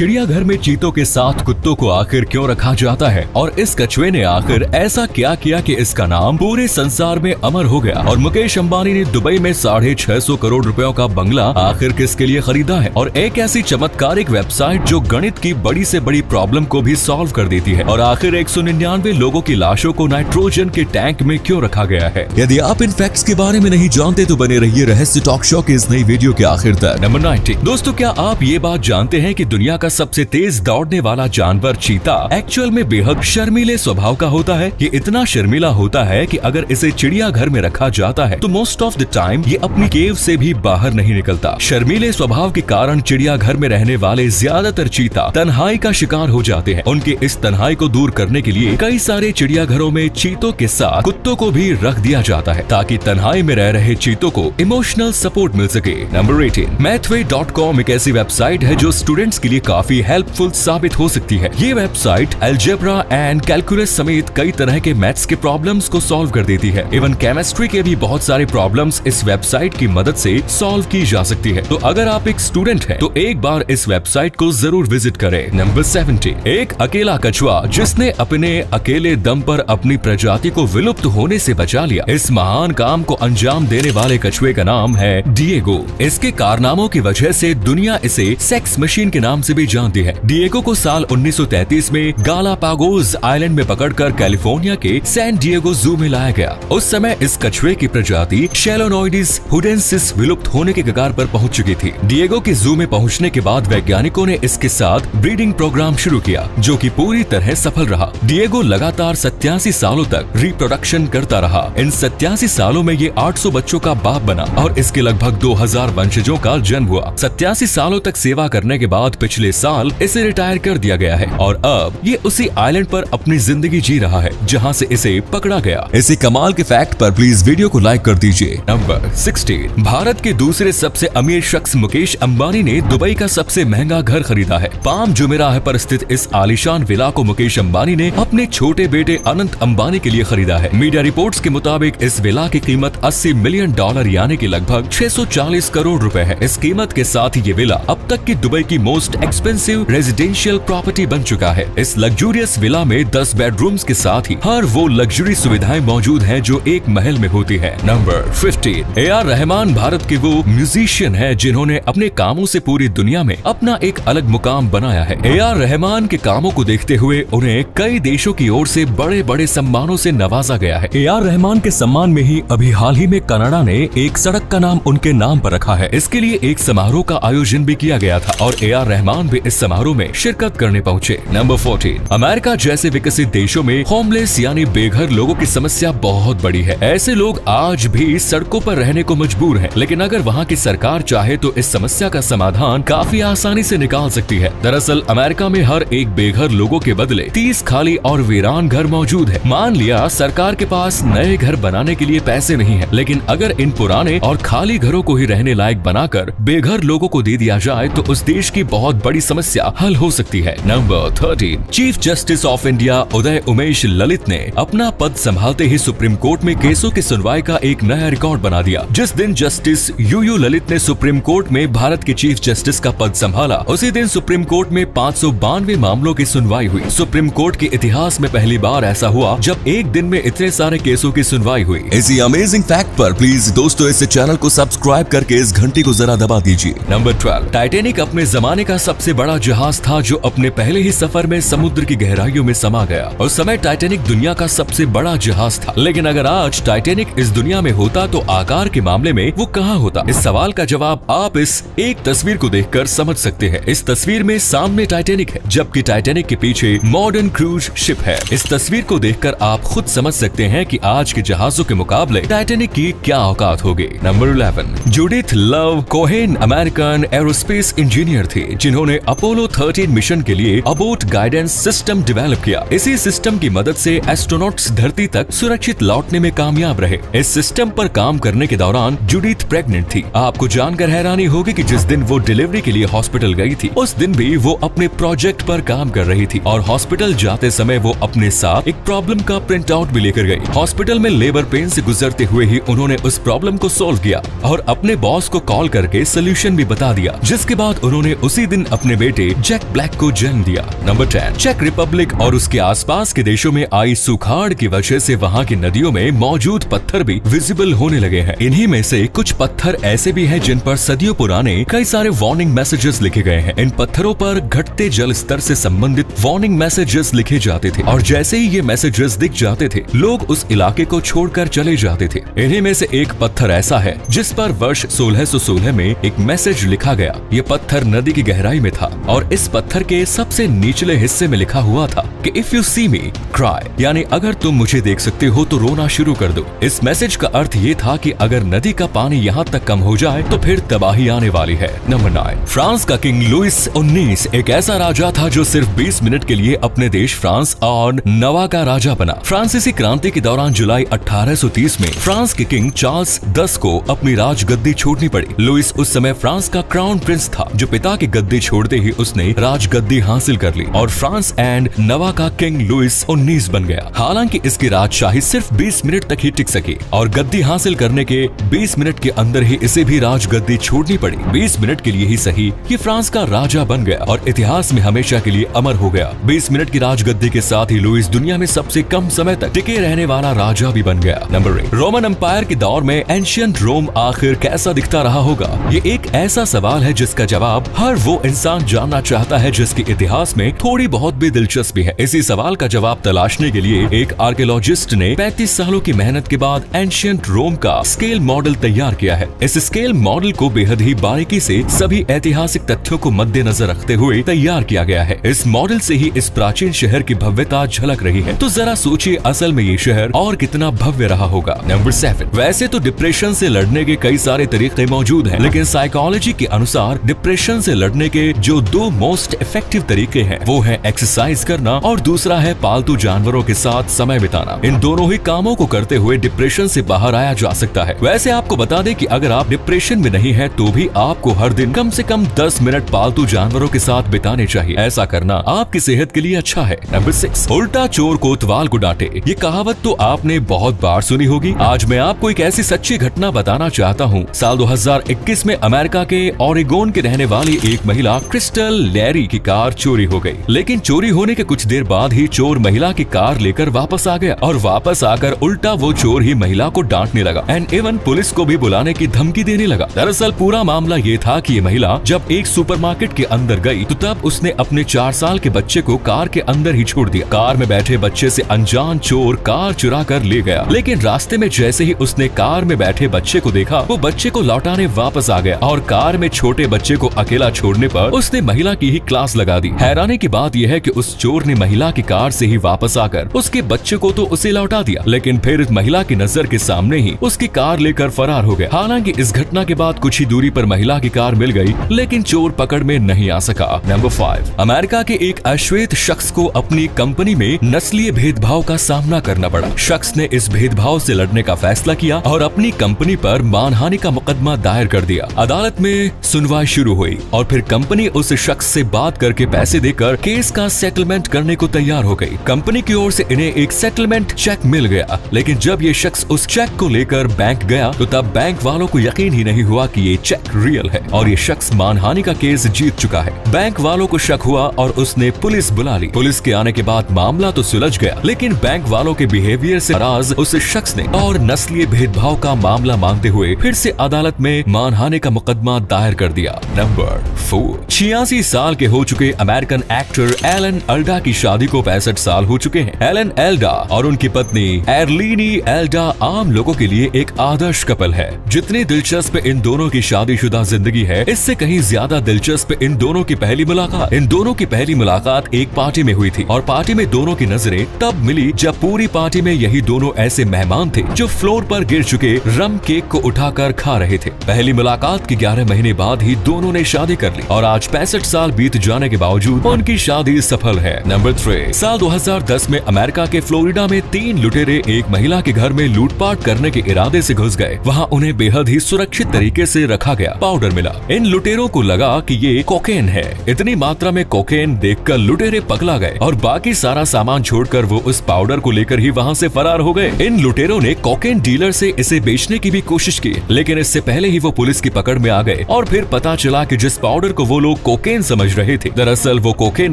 चिड़ियाघर में चीतों के साथ कुत्तों को आखिर क्यों रखा जाता है और इस कछुए ने आखिर ऐसा क्या किया कि इसका नाम पूरे संसार में अमर हो गया। और मुकेश अंबानी ने दुबई में 650 करोड़ रुपयों का बंगला आखिर किसके लिए खरीदा है। और एक ऐसी चमत्कारिक वेबसाइट जो गणित की बड़ी से बड़ी प्रॉब्लम को भी सॉल्व कर देती है। और आखिर 199 लोगों की लाशों को नाइट्रोजन के टैंक में क्यों रखा गया है। यदि आप इन फैक्ट्स के बारे में नहीं जानते तो बने रहिए रहस्य टॉक शो के इस नई वीडियो के आखिर तक। नंबर 90। दोस्तों, क्या आप ये बात जानते हैं कि दुनिया का सबसे तेज दौड़ने वाला जानवर चीता एक्चुअल में बेहद शर्मीले स्वभाव का होता है। ये इतना शर्मीला होता है कि अगर इसे चिड़ियाघर में रखा जाता है तो मोस्ट ऑफ द टाइम ये अपनी केव से भी बाहर नहीं निकलता। शर्मीले स्वभाव के कारण चिड़ियाघर में रहने वाले ज्यादातर चीता तन्हाई का शिकार हो जाते हैं। उनके इस तन्हाई को दूर करने के लिए कई सारे चिड़ियाघरों में चीतों के साथ कुत्तों को भी रख दिया जाता है ताकि तन्हाई में रह रहे चीतों को इमोशनल सपोर्ट मिल सके। नंबर 18। mathway.com एक ऐसी वेबसाइट है जो स्टूडेंट्स के लिए काफी हेल्पफुल साबित हो सकती है। ये वेबसाइट अलजेब्रा एंड कैलकुलस समेत कई तरह के मैथ्स के प्रॉब्लम्स को सॉल्व कर देती है। इवन केमिस्ट्री के भी बहुत सारे प्रॉब्लम्स इस वेबसाइट की मदद से सॉल्व की जा सकती है। तो अगर आप एक स्टूडेंट हैं तो एक बार इस वेबसाइट को जरूर विजिट करें। नंबर 70। एक अकेला कछुआ जिसने अपने अकेले दम पर अपनी प्रजाति को विलुप्त होने से बचा लिया। इस महान काम को अंजाम देने वाले कछुए का नाम है डिएगो। इसके कारनामों की वजह से दुनिया इसे सेक्स मशीन के नाम से भी जानती है। डिएगो को साल 1933 में गालापागोस आइलैंड में पकड़कर कैलिफोर्निया के सैन डिएगो जू में लाया गया। उस समय इस कछुए की प्रजाति शेलोनोइडिस हुडेंसिस विलुप्त होने के कगार पर पहुंच चुकी थी। डिएगो के जू में पहुंचने के बाद वैज्ञानिकों ने इसके साथ ब्रीडिंग प्रोग्राम शुरू किया जो कि पूरी तरह सफल रहा। डिएगो लगातार 87 सालों तक रिप्रोडक्शन करता रहा। इन 87 सालों में ये 800 बच्चों का बाप बना और इसके लगभग 2000 वंशजों का जन्म हुआ। 87 सालों तक सेवा करने के बाद पिछले साल इसे रिटायर कर दिया गया है और अब ये उसी आइलैंड पर अपनी जिंदगी जी रहा है जहां से इसे पकड़ा गया। इसी कमाल के फैक्ट पर प्लीज वीडियो को लाइक कर दीजिए। नंबर 16। भारत के दूसरे सबसे अमीर शख्स मुकेश अंबानी ने दुबई का सबसे महंगा घर खरीदा है। पाम जुमेराह पर स्थित इस आलीशान विला को मुकेश अंबानी ने अपने छोटे बेटे अनंत अंबानी के लिए खरीदा है। मीडिया रिपोर्ट्स के मुताबिक इस विला की कीमत $80 मिलियन यानी कि लगभग 640 करोड़ रुपए है। इस कीमत के साथ ये विला अब तक की दुबई की मोस्ट एक्सपेंसिव रेजिडेंशियल प्रॉपर्टी बन चुका है। इस लग्जूरियस विला में 10 बेडरूम्स के साथ ही हर वो लग्जरी सुविधाएं मौजूद हैं जो एक महल में होती है। नंबर 15। ए.आर. रहमान भारत के वो म्यूजिशियन है जिन्होंने अपने कामों से पूरी दुनिया में अपना एक अलग मुकाम बनाया है। ए.आर. रहमान के कामों को देखते हुए उन्हें कई देशों की ओर से बड़े बड़े सम्मानों से नवाजा गया है। ए.आर. रहमान के सम्मान में ही अभी हाल ही में कनाडा ने एक सड़क का नाम उनके नाम पर रखा है। इसके लिए एक समारोह का आयोजन भी किया गया था और ए.आर. रहमान भी इस समारोह में शिरकत करने पहुंचे। नंबर 14। अमेरिका जैसे विकसित देशों में होमलेस यानी बेघर लोगों की समस्या बहुत बड़ी है। ऐसे लोग आज भी सड़कों पर रहने को मजबूर हैं, लेकिन अगर वहां की सरकार चाहे तो इस समस्या का समाधान काफी आसानी से निकाल सकती है। दरअसल अमेरिका में हर एक बेघर लोगों के बदले 30 खाली और वीरान घर मौजूद है। मान लिया सरकार के पास नए घर बनाने के लिए पैसे नहीं है, लेकिन अगर इन पुराने और खाली घरों को ही रहने लायक बनाकर बेघर लोगों को दे दिया जाए तो उस देश की बहुत बड़ी समस्या हल हो सकती है। Number 13। Chief justice of India Uday Umesh Lalit ने अपना पद संभालते ही सुप्रीम कोर्ट में केसों की सुनवाई का एक नया रिकॉर्ड बना दिया। जिस दिन जस्टिस यूयू ललित ने सुप्रीम कोर्ट में भारत के चीफ जस्टिस का पद संभाला उसी दिन सुप्रीम कोर्ट में 592 मामलों की सुनवाई हुई। सुप्रीम कोर्ट के इतिहास में पहली बार ऐसा हुआ जब एक दिन में इतने सारे केसों की सुनवाई हुई। इसी अमेजिंग फैक्ट पर प्लीज दोस्तों इस चैनल को सब्सक्राइब करके इस घंटी को जरा दबा दीजिए। नंबर 12। टाइटैनिक अपने जमाने का सबसे बड़ा जहाज था जो अपने पहले ही सफर में समुद्र की गहराइयों में समा गया। उस समय टाइटैनिक दुनिया का सबसे बड़ा जहाज था, लेकिन अगर आज टाइटैनिक इस दुनिया में होता तो आकार के मामले में वो कहाँ होता? इस सवाल का जवाब आप इस एक तस्वीर को देखकर समझ सकते हैं। इस तस्वीर में सामने टाइटैनिक है जबकि टाइटैनिक के पीछे मॉडर्न क्रूज शिप है। इस तस्वीर को देखकर आप खुद समझ सकते हैं कि आज के जहाजों के मुकाबले टाइटैनिक की क्या औकात होगी। Number 11। Judith love Cohen American aerospace engineer थी जिन्होंने अपोलो 13 मिशन के लिए अबोट गाइडेंस सिस्टम डेवलप किया। इसी सिस्टम की मदद से एस्ट्रोनॉट्स धरती तक सुरक्षित लौटने में कामयाब रहे। इस सिस्टम पर काम करने के दौरान जूडिथ प्रेग्नेंट थी। आपको जानकर हैरानी होगी कि जिस दिन वो डिलीवरी के लिए हॉस्पिटल गई थी उस दिन भी वो अपने प्रोजेक्ट पर काम कर रही थी और हॉस्पिटल जाते समय वो अपने साथ एक प्रॉब्लम का प्रिंट आउट भी लेकर गई। हॉस्पिटल में लेबर पेन से गुजरते हुए ही उन्होंने उस प्रॉब्लम को सॉल्व किया और अपने बॉस को कॉल करके सोल्यूशन भी बता दिया, जिसके बाद उन्होंने उसी दिन अपने अपने बेटे जैक ब्लैक को जन्म दिया। नंबर 10, चेक रिपब्लिक और उसके आसपास के देशों में आई सुखाड़ की वजह से वहाँ की नदियों में मौजूद पत्थर भी विजिबल होने लगे हैं। इन्हीं में से कुछ पत्थर ऐसे भी हैं जिन पर सदियों पुराने कई सारे वार्निंग मैसेजेस लिखे गए हैं। इन पत्थरों पर घटते जल स्तर से संबंधित वार्निंग मैसेजेस लिखे जाते थे और जैसे ही ये मैसेजेस दिख जाते थे लोग उस इलाके को छोड़कर चले जाते थे। इन्हीं में से एक पत्थर ऐसा है जिस पर वर्ष 1616 में एक मैसेज लिखा गया। ये पत्थर नदी की गहराई में था और इस पत्थर के सबसे निचले हिस्से में लिखा हुआ था कि if you see me cry, यानी अगर तुम मुझे देख सकते हो तो रोना शुरू कर दो। इस मैसेज का अर्थ ये था कि अगर नदी का पानी यहाँ तक कम हो जाए तो फिर तबाही आने वाली है। नंबर 9, फ्रांस का किंग लुइस 19 एक ऐसा राजा था जो सिर्फ 20 मिनट के लिए अपने देश फ्रांस और नवा का राजा बना। फ्रांसीसी क्रांति के दौरान जुलाई 1830 में फ्रांस के किंग चार्ल्स 10 को अपनी राजगद्दी छोड़नी पड़ी। लुइस उस समय फ्रांस का क्राउन प्रिंस था जो पिता की गद्दी छोड़ते ही उसने राजगद्दी हासिल कर ली और फ्रांस एंड नवा का किंग लुइस 19 बन गया। हालांकि इसकी राजशाही सिर्फ 20 मिनट तक ही टिक सकी और गद्दी हासिल करने के 20 मिनट के अंदर ही इसे भी राजगद्दी छोड़नी पड़ी। 20 मिनट के लिए ही सही ये फ्रांस का राजा बन गया और इतिहास में हमेशा के लिए अमर हो गया। 20 मिनट की राजगद्दी के साथ ही लुइस दुनिया में सबसे कम समय तक टिके रहने वाला राजा भी बन गया। नंबर 8, रोमन एम्पायर के दौर में एंशिएंट रोम आखिर कैसा दिखता रहा होगा? ये एक ऐसा सवाल है जिसका जवाब हर वो इंसान जानना चाहता है जिसके इतिहास में थोड़ी बहुत भी दिलचस्पी है। इसी सवाल का जवाब तलाशने के लिए एक आर्कियोलॉजिस्ट ने 35 सालों की मेहनत के बाद एंशिएंट रोम का स्केल मॉडल तैयार किया है। इस स्केल मॉडल को बेहद ही बारीकी से सभी ऐतिहासिक तथ्यों को मद्देनजर रखते हुए तैयार किया गया है। इस मॉडल से ही इस प्राचीन शहर की भव्यता झलक रही है। तो जरा सोचिए असल में ये शहर और कितना भव्य रहा होगा। नंबर 7, वैसे तो डिप्रेशन से लड़ने के कई सारे तरीके मौजूद हैं, लेकिन साइकोलॉजी के अनुसार डिप्रेशन से लड़ने के जो 2 मोस्ट इफेक्टिव तरीके हैं वो है एक्सरसाइज करना और दूसरा है पालतू जानवरों के साथ समय बिताना। इन दोनों ही कामों को करते हुए डिप्रेशन से बाहर आया जा सकता है। वैसे आपको बता दें कि अगर आप डिप्रेशन में नहीं है तो भी आपको हर दिन कम से कम 10 मिनट पालतू जानवरों के साथ बिताने चाहिए। ऐसा करना आपकी सेहत के लिए अच्छा है। नंबर 6, उल्टा चोर कोतवाल को डांटे। ये कहावत तो आपने बहुत बार सुनी होगी। आज मैं आपको एक ऐसी सच्ची घटना बताना चाहता हूँ। साल 2021 में अमेरिका के ओरेगोन के रहने वाली एक महिला क्रिस्टल लैरी की कार चोरी हो गई, लेकिन चोरी होने के कुछ देर बाद ही चोर महिला की कार लेकर वापस आ गया और वापस आकर उल्टा वो चोर ही महिला को डांटने लगा एंड इवन पुलिस को भी बुलाने की धमकी देने लगा। दरअसल पूरा मामला ये था कि ये महिला जब एक सुपरमार्केट के अंदर गई तो तब उसने अपने 4 साल के बच्चे को कार के अंदर ही छोड़ दिया। कार में बैठे बच्चे से अनजान चोर कार चुरा कर ले गया, लेकिन रास्ते में जैसे ही उसने कार में बैठे बच्चे को देखा वो बच्चे को लौटाने वापस आ गया और कार में छोटे बच्चे को अकेला छोड़ने पर उसने महिला की ही क्लास लगा दी। हैरानी की बात यह है कि उस चोर ने महिला की कार से ही वापस आकर उसके बच्चे को तो उसे लौटा दिया, लेकिन फिर महिला की नजर के सामने ही उसकी कार लेकर फरार हो गया। हालांकि इस घटना के बाद कुछ ही दूरी पर महिला की कार मिल गई, लेकिन चोर पकड़ में नहीं आ सका। नंबर 5, अमेरिका के एक अश्वेत शख्स को अपनी कंपनी में नस्लीय भेदभाव का सामना करना पड़ा। शख्स ने इस भेदभाव से लड़ने का फैसला किया और अपनी कंपनी पर मानहानि का मुकदमा दायर कर दिया। अदालत में सुनवाई शुरू हुई और फिर कंपनी उस शख्स से बात करके पैसे देकर केस का सेटलमेंट करने को तैयार हो गई। कंपनी की ओर से इन्हें एक सेटलमेंट चेक मिल गया, लेकिन जब ये शख्स उस चेक को लेकर बैंक गया तो तब बैंक वालों को यकीन ही नहीं हुआ कि ये चेक रियल है और ये शख्स मानहानि का केस जीत चुका है। बैंक वालों को शक हुआ और उसने पुलिस बुला ली। पुलिस के आने के बाद मामला तो सुलझ गया, लेकिन बैंक वालों के बिहेवियर से नाराज उस शख्स ने और नस्लीय भेदभाव का मामला मांगते हुए फिर से अदालत में मानहानि का मुकदमा दायर कर दिया। नंबर 4, 86 साल के हो चुके अमेरिकन एक्टर एलन एल्डा की शादी को 65 साल हो चुके हैं। एलन एल्डा और उनकी पत्नी एर्लीनी एल्डा आम लोगों के लिए एक आदर्श कपल है। जितनी दिलचस्प इन दोनों की शादीशुदा जिंदगी है, इससे कहीं ज्यादा दिलचस्प इन दोनों की पहली मुलाकात। इन दोनों की पहली मुलाकात एक पार्टी में हुई थी और पार्टी में दोनों की नजरें तब मिली जब पूरी पार्टी में यही दोनों ऐसे मेहमान थे जो फ्लोर पर गिर चुके रम केक को उठाकर खा रहे थे। पहली मुलाकात के 11 महीने बाद ही दोनों ने शादी कर ली और आज 65 साल बीत जाने के बावजूद उनकी शादी सफल है। नंबर 3, साल 2010 में अमेरिका के फ्लोरिडा में 3 लुटेरे एक महिला के घर में लूटपाट करने के इरादे से घुस गए। वहाँ उन्हें बेहद ही सुरक्षित तरीके से रखा गया पाउडर मिला। इन लुटेरों को लगा कि ये कोकेन है। इतनी मात्रा में कोकेन देखकर लुटेरे पगला गए और बाकी सारा सामान छोड़कर वो उस पाउडर को लेकर ही वहाँ से फरार हो गए। इन लुटेरों ने कोकेन डीलर से इसे बेचने की भी कोशिश की, लेकिन इससे पहले ही वो पुलिस की पकड़ में आ गए और फिर पता चला कि जिस पाउडर को वो लोग लोग कोकेन समझ रहे थे। दरअसल वो कोकेन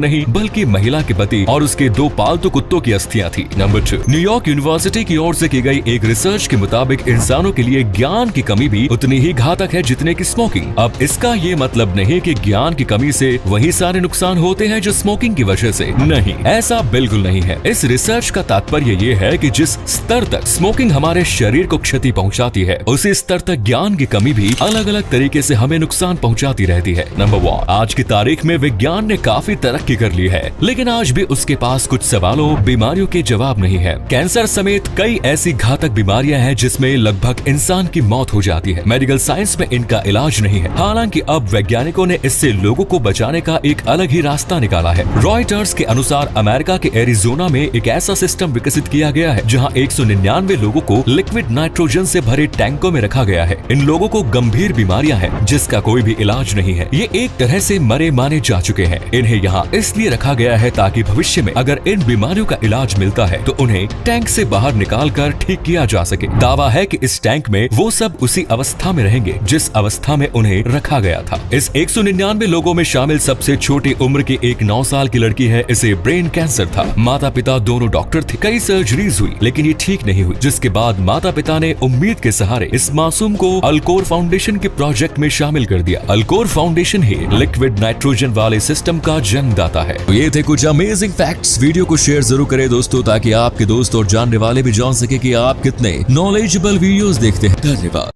नहीं बल्कि महिला के पति और उसके 2 पालतू कुत्तों की अस्थियां थी। नंबर 2, न्यूयॉर्क यूनिवर्सिटी की ओर से की गई एक रिसर्च के मुताबिक इंसानों के लिए ज्ञान की कमी भी उतनी ही घातक है जितने की स्मोकिंग। अब इसका ये मतलब नहीं कि ज्ञान की कमी से वही सारे नुकसान होते हैं जो स्मोकिंग की वजह से। नहीं, ऐसा बिल्कुल नहीं है। इस रिसर्च का तात्पर्य ये है कि जिस स्तर तक स्मोकिंग हमारे शरीर को क्षति पहुंचाती है, उसी स्तर तक ज्ञान की कमी भी अलग अलग तरीके से हमें नुकसान पहुंचाती रहती है। नंबर 1, आज की तारीख में विज्ञान ने काफी तरक्की कर ली है, लेकिन आज भी उसके पास कुछ सवालों, बीमारियों के जवाब नहीं है। कैंसर समेत कई ऐसी घातक बीमारियां हैं जिसमें लगभग इंसान की मौत हो जाती है। मेडिकल साइंस में इनका इलाज नहीं है। हालांकि अब वैज्ञानिकों ने इससे लोगों को बचाने का एक अलग ही रास्ता निकाला है। रॉयटर्स के अनुसार अमेरिका के एरिजोना में एक ऐसा सिस्टम विकसित किया गया है जहां 199 लोगों को लिक्विड नाइट्रोजन से भरे टैंकों में रखा गया है। इन लोगों को गंभीर बीमारियां हैं जिसका कोई भी इलाज नहीं है। ये एक तरह से मरे माने जा चुके हैं। इन्हें यहाँ इसलिए रखा गया है ताकि भविष्य में अगर इन बीमारियों का इलाज मिलता है तो उन्हें टैंक से बाहर निकाल कर ठीक किया जा सके। दावा है कि इस टैंक में वो सब उसी अवस्था में रहेंगे जिस अवस्था में उन्हें रखा गया था। इस 199 लोगों में शामिल सबसे छोटी उम्र की एक 9 साल की लड़की है। इसे ब्रेन कैंसर था। माता पिता दोनों डॉक्टर थे। कई सर्जरीज हुई लेकिन ये ठीक नहीं हुई, जिसके बाद माता पिता ने उम्मीद के सहारे इस मासूम को अल्कोर फाउंडेशन के प्रोजेक्ट में शामिल कर दिया। अल्कोर फाउंडेशन ही लिक्विड नाइट्रोजन वाले सिस्टम का जन्मदाता है। तो ये थे कुछ अमेजिंग फैक्ट्स। वीडियो को शेयर जरूर करें दोस्तों, ताकि आपके दोस्त और जानने वाले भी जान सके कि आप कितने नॉलेजेबल वीडियोस देखते हैं। धन्यवाद।